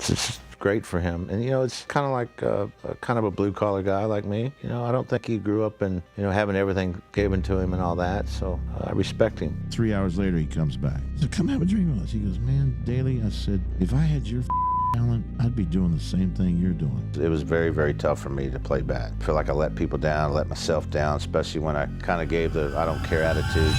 just great for him. And, it's kind of like kind of a blue-collar guy like me. I don't think he grew up in, having everything given to him and all that, so I respect him. 3 hours later, he comes back. I said, come have a drink with us. He goes, man, Daly, I said, if I had your talent, I'd be doing the same thing you're doing. It was very, very tough for me to play bad. I feel like I let people down, let myself down, especially when I kind of gave the I don't care attitude.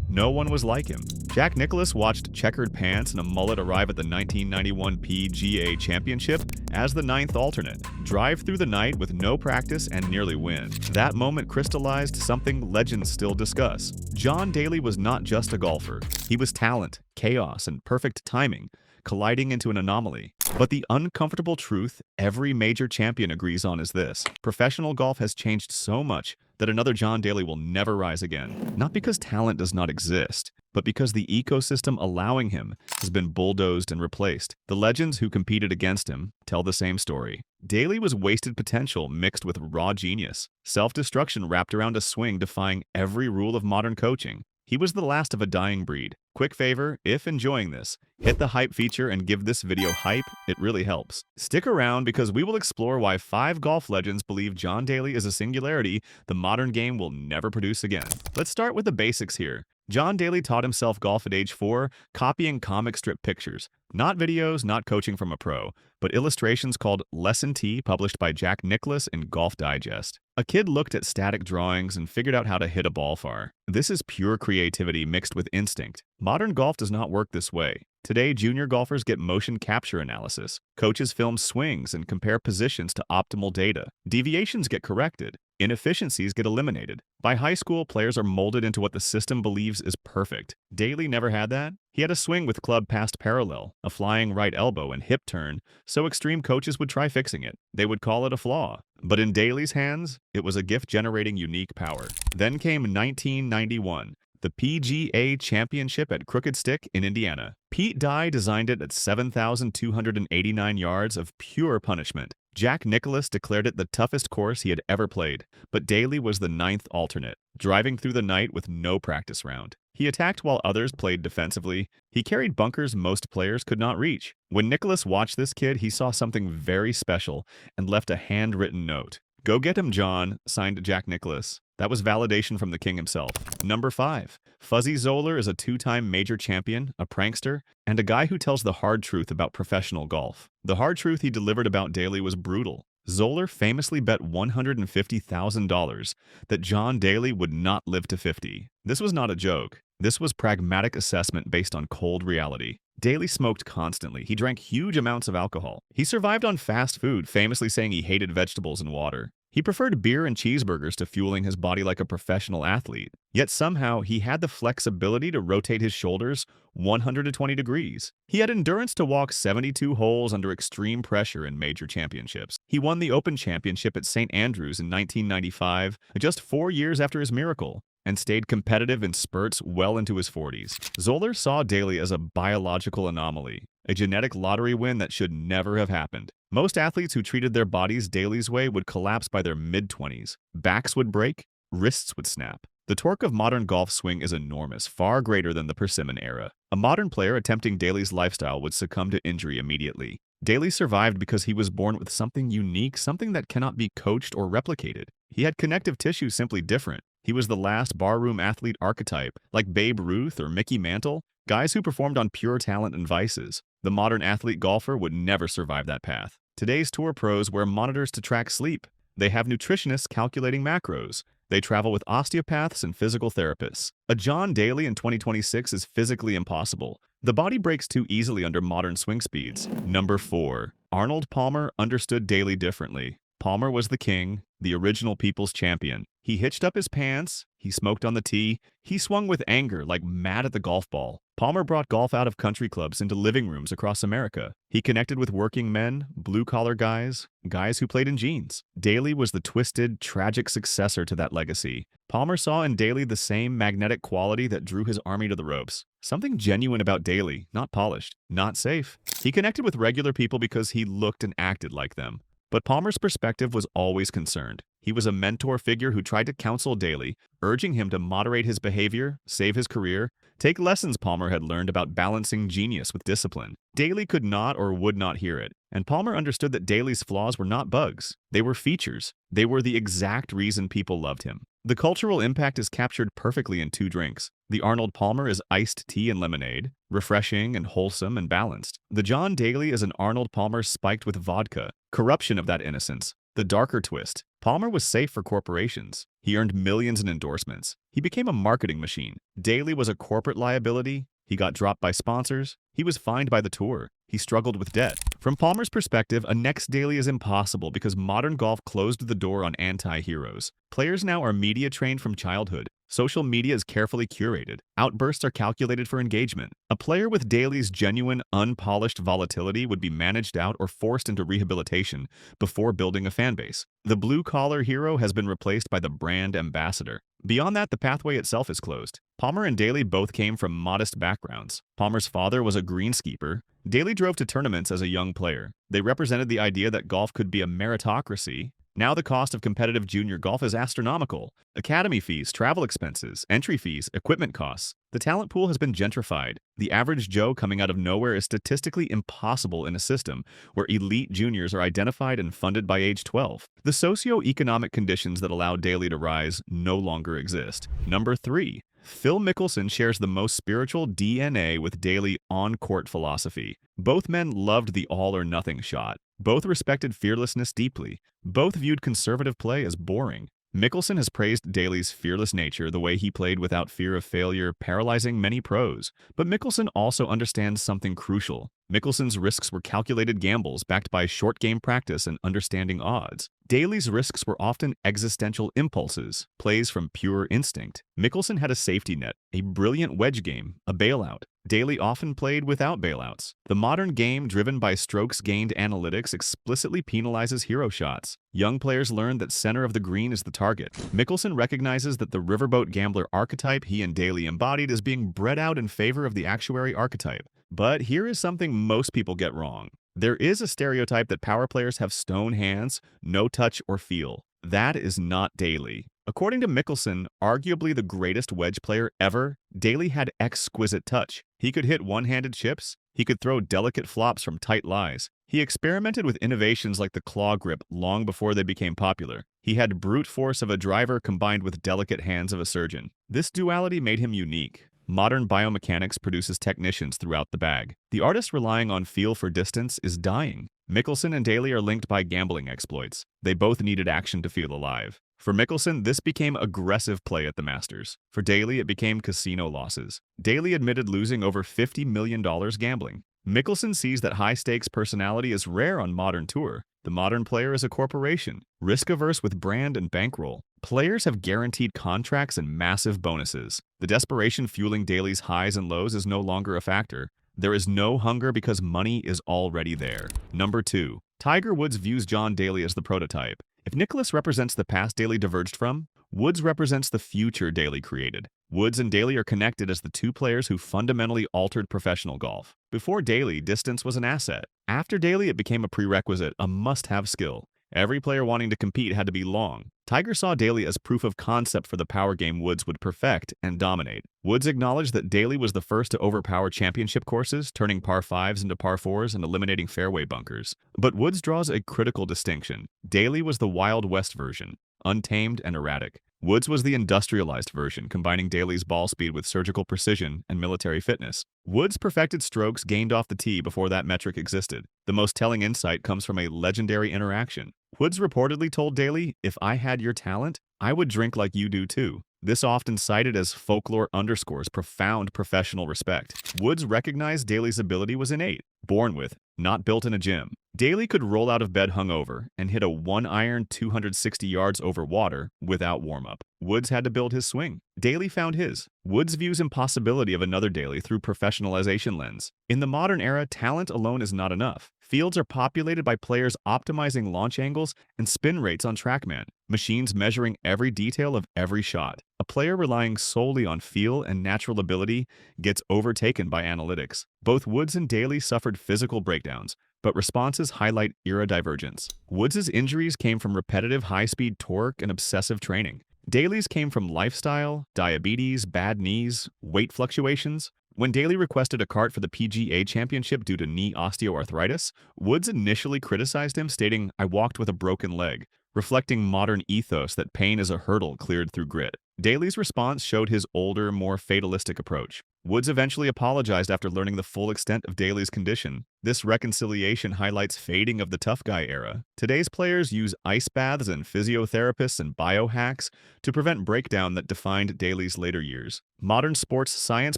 No one was like him. Jack Nicklaus watched checkered pants and a mullet arrive at the 1991 PGA Championship as the 9th alternate, drive through the night with no practice and nearly win. That moment crystallized something legends still discuss. John Daly was not just a golfer. He was talent, chaos, and perfect timing, colliding into an anomaly. But the uncomfortable truth every major champion agrees on is this: professional golf has changed so much that another John Daly will never rise again. Not because talent does not exist, but because the ecosystem allowing him has been bulldozed and replaced. The legends who competed against him tell the same story. Daly was wasted potential mixed with raw genius, self-destruction wrapped around a swing defying every rule of modern coaching. He was the last of a dying breed. Quick favor, if enjoying this, hit the hype feature and give this video hype, it really helps. Stick around because we will explore why 5 golf legends believe John Daly is a singularity the modern game will never produce again. Let's start with the basics here. John Daly taught himself golf at age 4, copying comic strip pictures. Not videos, not coaching from a pro, but illustrations called Lesson T published by Jack Nicklaus in Golf Digest. A kid looked at static drawings and figured out how to hit a ball far. This is pure creativity mixed with instinct. Modern golf does not work this way. Today, junior golfers get motion capture analysis. Coaches film swings and compare positions to optimal data. Deviations get corrected. Inefficiencies get eliminated. By high school, players are molded into what the system believes is perfect. Daly never had that. He had a swing with club past parallel, a flying right elbow and hip turn, so extreme coaches would try fixing it. They would call it a flaw. But in Daly's hands, it was a gift-generating unique power. Then came 1991. The PGA Championship at Crooked Stick in Indiana. Pete Dye designed it at 7,289 yards of pure punishment. Jack Nicklaus declared it the toughest course he had ever played, but Daly was the 9th alternate, driving through the night with no practice round. He attacked while others played defensively. He carried bunkers most players could not reach. When Nicklaus watched this kid, he saw something very special and left a handwritten note. "Go get him, John," signed Jack Nicklaus. That was validation from the king himself. Number 5. Fuzzy Zoeller is a 2-time major champion, a prankster, and a guy who tells the hard truth about professional golf. The hard truth he delivered about Daly was brutal. Zoeller famously bet $150,000 that John Daly would not live to 50. This was not a joke. This was pragmatic assessment based on cold reality. Daly smoked constantly. He drank huge amounts of alcohol. He survived on fast food, famously saying he hated vegetables and water. He preferred beer and cheeseburgers to fueling his body like a professional athlete. Yet somehow, he had the flexibility to rotate his shoulders 120 degrees. He had endurance to walk 72 holes under extreme pressure in major championships. He won the Open Championship at St. Andrews in 1995, just 4 years after his miracle, and stayed competitive in spurts well into his 40s. Zoeller saw Daly as a biological anomaly, a genetic lottery win that should never have happened. Most athletes who treated their bodies Daly's way would collapse by their mid-20s. Backs would break, wrists would snap. The torque of modern golf swing is enormous, far greater than the persimmon era. A modern player attempting Daly's lifestyle would succumb to injury immediately. Daly survived because he was born with something unique, something that cannot be coached or replicated. He had connective tissue simply different. He was the last barroom athlete archetype, like Babe Ruth or Mickey Mantle, guys who performed on pure talent and vices. The modern athlete golfer would never survive that path. Today's tour pros wear monitors to track sleep. They have nutritionists calculating macros. They travel with osteopaths and physical therapists. A John Daly in 2026 is physically impossible. The body breaks too easily under modern swing speeds. Number 4. Arnold Palmer understood Daly differently. Palmer was the king, the original people's champion. He hitched up his pants, he smoked on the tee, he swung with anger like mad at the golf ball. Palmer brought golf out of country clubs into living rooms across America. He connected with working men, blue-collar guys, guys who played in jeans. Daly was the twisted, tragic successor to that legacy. Palmer saw in Daly the same magnetic quality that drew his army to the ropes. Something genuine about Daly, not polished, not safe. He connected with regular people because he looked and acted like them. But Palmer's perspective was always concerned. He was a mentor figure who tried to counsel Daly, urging him to moderate his behavior, save his career, take lessons Palmer had learned about balancing genius with discipline. Daly could not or would not hear it, and Palmer understood that Daly's flaws were not bugs. They were features. They were the exact reason people loved him. The cultural impact is captured perfectly in two drinks. The Arnold Palmer is iced tea and lemonade, refreshing and wholesome and balanced. The John Daly is an Arnold Palmer spiked with vodka, corruption of that innocence. The darker twist, Palmer was safe for corporations. He earned millions in endorsements. He became a marketing machine. Daly was a corporate liability. He got dropped by sponsors. He was fined by the tour. He struggled with debt. From Palmer's perspective, a next Daly is impossible because modern golf closed the door on anti-heroes. Players now are media trained from childhood. Social media is carefully curated. Outbursts are calculated for engagement. A player with Daly's genuine, unpolished volatility would be managed out or forced into rehabilitation before building a fan base. The blue-collar hero has been replaced by the brand ambassador. Beyond that, the pathway itself is closed. Palmer and Daly both came from modest backgrounds. Palmer's father was a greenskeeper. Daly drove to tournaments as a young player. They represented the idea that golf could be a meritocracy. Now the cost of competitive junior golf is astronomical. Academy fees, travel expenses, entry fees, equipment costs. The talent pool has been gentrified. The average Joe coming out of nowhere is statistically impossible in a system where elite juniors are identified and funded by age 12. The socio-economic conditions that allow Daly to rise no longer exist. Number 3. Phil Mickelson shares the most spiritual DNA with Daly on-court philosophy. Both men loved the all-or-nothing shot. Both respected fearlessness deeply. Both viewed conservative play as boring. Mickelson has praised Daly's fearless nature, the way he played without fear of failure, paralyzing many pros. But Mickelson also understands something crucial. Mickelson's risks were calculated gambles backed by short-game practice and understanding odds. Daly's risks were often existential impulses, plays from pure instinct. Mickelson had a safety net, a brilliant wedge game, a bailout. Daly often played without bailouts. The modern game, driven by strokes-gained analytics, explicitly penalizes hero shots. Young players learn that center of the green is the target. Mickelson recognizes that the riverboat gambler archetype he and Daly embodied is being bred out in favor of the actuary archetype. But here is something most people get wrong. There is a stereotype that power players have stone hands, no touch or feel. That is not Daly. According to Mickelson, arguably the greatest wedge player ever, Daly had exquisite touch. He could hit one-handed chips. He could throw delicate flops from tight lies. He experimented with innovations like the claw grip long before they became popular. He had brute force of a driver combined with delicate hands of a surgeon. This duality made him unique. Modern biomechanics produces technicians throughout the bag. The artist relying on feel for distance is dying. Mickelson and Daly are linked by gambling exploits. They both needed action to feel alive. For Mickelson, this became aggressive play at the Masters. For Daly, it became casino losses. Daly admitted losing over $50 million gambling. Mickelson sees that high-stakes personality is rare on modern tour. The modern player is a corporation, risk-averse with brand and bankroll. Players have guaranteed contracts and massive bonuses. The desperation fueling Daly's highs and lows is no longer a factor. There is no hunger because money is already there. Number 2. Tiger Woods views John Daly as the prototype. If Nicklaus represents the past Daly diverged from, Woods represents the future Daly created. Woods and Daly are connected as the two players who fundamentally altered professional golf. Before Daly, distance was an asset. After Daly, it became a prerequisite, a must-have skill. Every player wanting to compete had to be long. Tiger saw Daly as proof of concept for the power game Woods would perfect and dominate. Woods acknowledged that Daly was the first to overpower championship courses, turning par 5s into par 4s and eliminating fairway bunkers. But Woods draws a critical distinction. Daly was the Wild West version, untamed and erratic. Woods was the industrialized version, combining Daly's ball speed with surgical precision and military fitness. Woods perfected strokes gained off the tee before that metric existed. The most telling insight comes from a legendary interaction. Woods reportedly told Daly, "If I had your talent, I would drink like you do too." This often cited as folklore underscores profound professional respect. Woods recognized Daly's ability was innate, born with, not built in a gym. Daly could roll out of bed hungover and hit a 1-iron 260 yards over water without warm-up. Woods had to build his swing. Daly found his. Woods views impossibility of another Daly through professionalization lens. In the modern era, talent alone is not enough. Fields are populated by players optimizing launch angles and spin rates on TrackMan, machines measuring every detail of every shot. A player relying solely on feel and natural ability gets overtaken by analytics. Both Woods and Daly suffered physical breakdowns, but responses highlight era divergence. Woods' injuries came from repetitive high-speed torque and obsessive training. Daly's came from lifestyle, diabetes, bad knees, weight fluctuations. When Daly requested a cart for the PGA Championship due to knee osteoarthritis, Woods initially criticized him, stating, "I walked with a broken leg," reflecting modern ethos that pain is a hurdle cleared through grit. Daly's response showed his older, more fatalistic approach. Woods eventually apologized after learning the full extent of Daly's condition. This reconciliation highlights fading of the tough guy era. Today's players use ice baths and physiotherapists and biohacks to prevent breakdown that defined Daly's later years. Modern sports science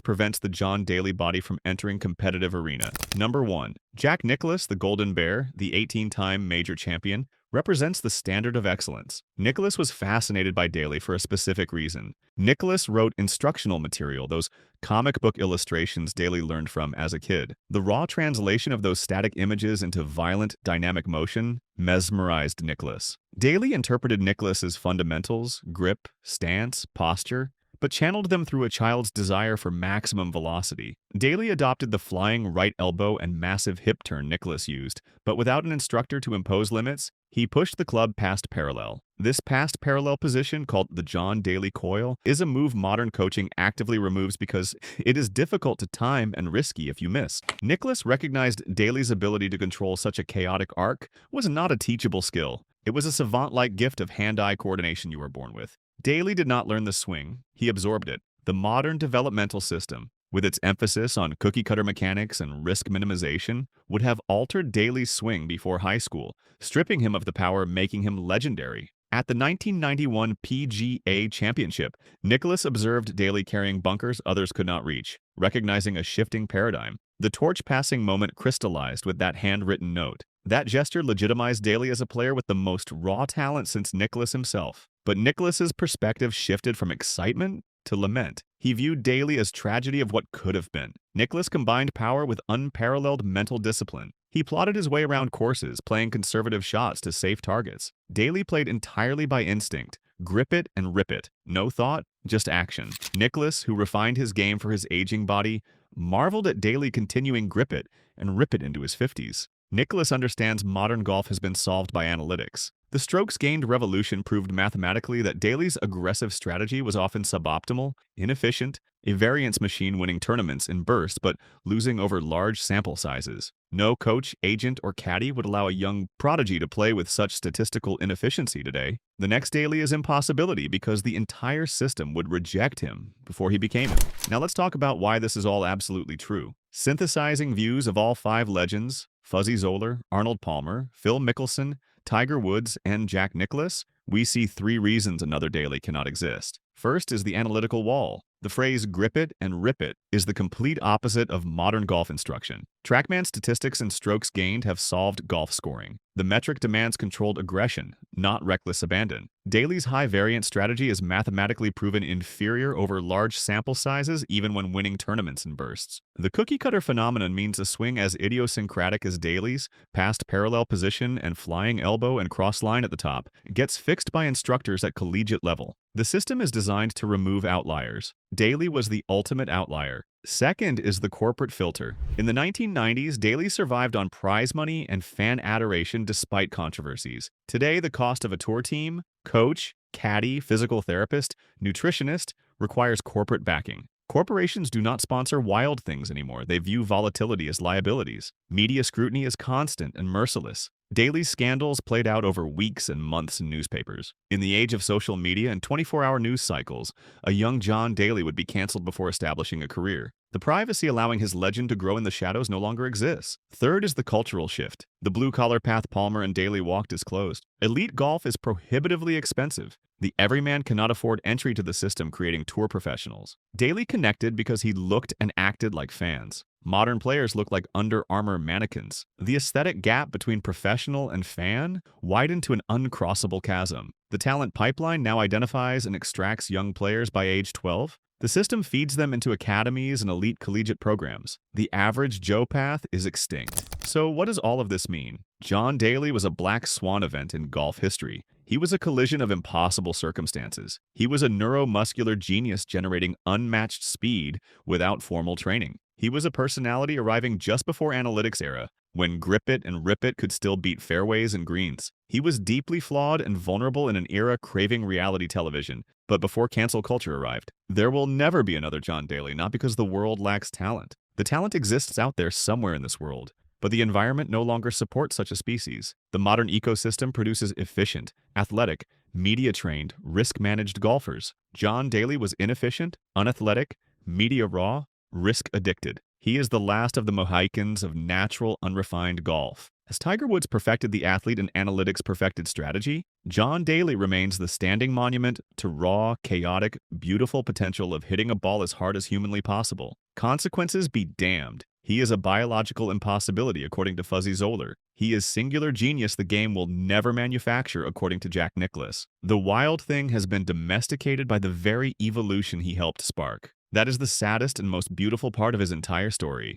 prevents the John Daly body from entering competitive arena. Number 1. Jack Nicklaus, the Golden Bear, the 18-time major champion, represents the standard of excellence. Nicklaus was fascinated by Daly for a specific reason. Nicklaus wrote instructional material, those comic book illustrations Daly learned from as a kid. The raw translation of those static images into violent, dynamic motion mesmerized Nicklaus. Daly interpreted Nicklaus's fundamentals, grip, stance, posture, but channeled them through a child's desire for maximum velocity. Daly adopted the flying right elbow and massive hip turn Nicklaus used, but without an instructor to impose limits, he pushed the club past parallel. This past parallel position, called the John Daly coil, is a move modern coaching actively removes because it is difficult to time and risky if you miss. Nicklaus recognized Daly's ability to control such a chaotic arc was not a teachable skill. It was a savant-like gift of hand-eye coordination you were born with. Daly did not learn the swing, he absorbed it. The modern developmental system, with its emphasis on cookie-cutter mechanics and risk minimization, would have altered Daly's swing before high school, stripping him of the power, making him legendary. At the 1991 PGA Championship, Nicklaus observed Daly carrying bunkers others could not reach, recognizing a shifting paradigm. The torch-passing moment crystallized with that handwritten note. That gesture legitimized Daly as a player with the most raw talent since Nicklaus himself. But Nicklaus's perspective shifted from excitement to lament. He viewed Daly as tragedy of what could have been. Nicklaus combined power with unparalleled mental discipline. He plotted his way around courses, playing conservative shots to safe targets. Daly played entirely by instinct. Grip it and rip it. No thought, just action. Nicklaus, who refined his game for his aging body, marveled at Daly continuing grip it and rip it into his 50s. Nicklaus understands modern golf has been solved by analytics. The strokes gained revolution proved mathematically that Daly's aggressive strategy was often suboptimal, inefficient, a variance machine winning tournaments in bursts but losing over large sample sizes. No coach, agent, or caddy would allow a young prodigy to play with such statistical inefficiency today. The next Daly is impossibility because the entire system would reject him before he became him. Now let's talk about why this is all absolutely true. Synthesizing views of all 5 legends, Fuzzy Zoeller, Arnold Palmer, Phil Mickelson, Tiger Woods, and Jack Nicklaus, we see 3 reasons another Daly cannot exist. First is the analytical wall. The phrase grip it and rip it is the complete opposite of modern golf instruction. TrackMan statistics and strokes gained have solved golf scoring. The metric demands controlled aggression, not reckless abandon. Daly's high variance strategy is mathematically proven inferior over large sample sizes even when winning tournaments in bursts. The cookie-cutter phenomenon means a swing as idiosyncratic as Daly's, past parallel position and flying elbow and cross line at the top, gets fixed by instructors at collegiate level. The system is designed to remove outliers. Daly was the ultimate outlier. Second is the corporate filter. In the 1990s, Daly survived on prize money and fan adoration despite controversies. Today, the cost of a tour team, coach, caddy, physical therapist, nutritionist requires corporate backing. Corporations do not sponsor wild things anymore. They view volatility as liabilities. Media scrutiny is constant and merciless. Daly's scandals played out over weeks and months in newspapers. In the age of social media and 24-hour news cycles, a young John Daly would be canceled before establishing a career. The privacy allowing his legend to grow in the shadows no longer exists. Third is the cultural shift. The blue-collar path Palmer and Daly walked is closed. Elite golf is prohibitively expensive. The everyman cannot afford entry to the system, creating tour professionals. Daly connected because he looked and acted like fans. Modern players look like Under Armour mannequins. The aesthetic gap between professional and fan widened to an uncrossable chasm. The talent pipeline now identifies and extracts young players by age 12. The system feeds them into academies and elite collegiate programs. The average Joe path is extinct. So what does all of this mean? John Daly was a black swan event in golf history. He was a collision of impossible circumstances. He was a neuromuscular genius generating unmatched speed without formal training. He was a personality arriving just before analytics era, when grip it and rip it could still beat fairways and greens. He was deeply flawed and vulnerable in an era craving reality television, but before cancel culture arrived. There will never be another John Daly, not because the world lacks talent. The talent exists out there somewhere in this world, but the environment no longer supports such a species. The modern ecosystem produces efficient, athletic, media-trained, risk-managed golfers. John Daly was inefficient, unathletic, media-raw, risk-addicted. He is the last of the Mohicans of natural, unrefined golf. As Tiger Woods perfected the athlete and analytics perfected strategy, John Daly remains the standing monument to raw, chaotic, beautiful potential of hitting a ball as hard as humanly possible. Consequences be damned. He is a biological impossibility, according to Fuzzy Zoeller. He is singular genius the game will never manufacture, according to Jack Nicklaus. The wild thing has been domesticated by the very evolution he helped spark. That is the saddest and most beautiful part of his entire story.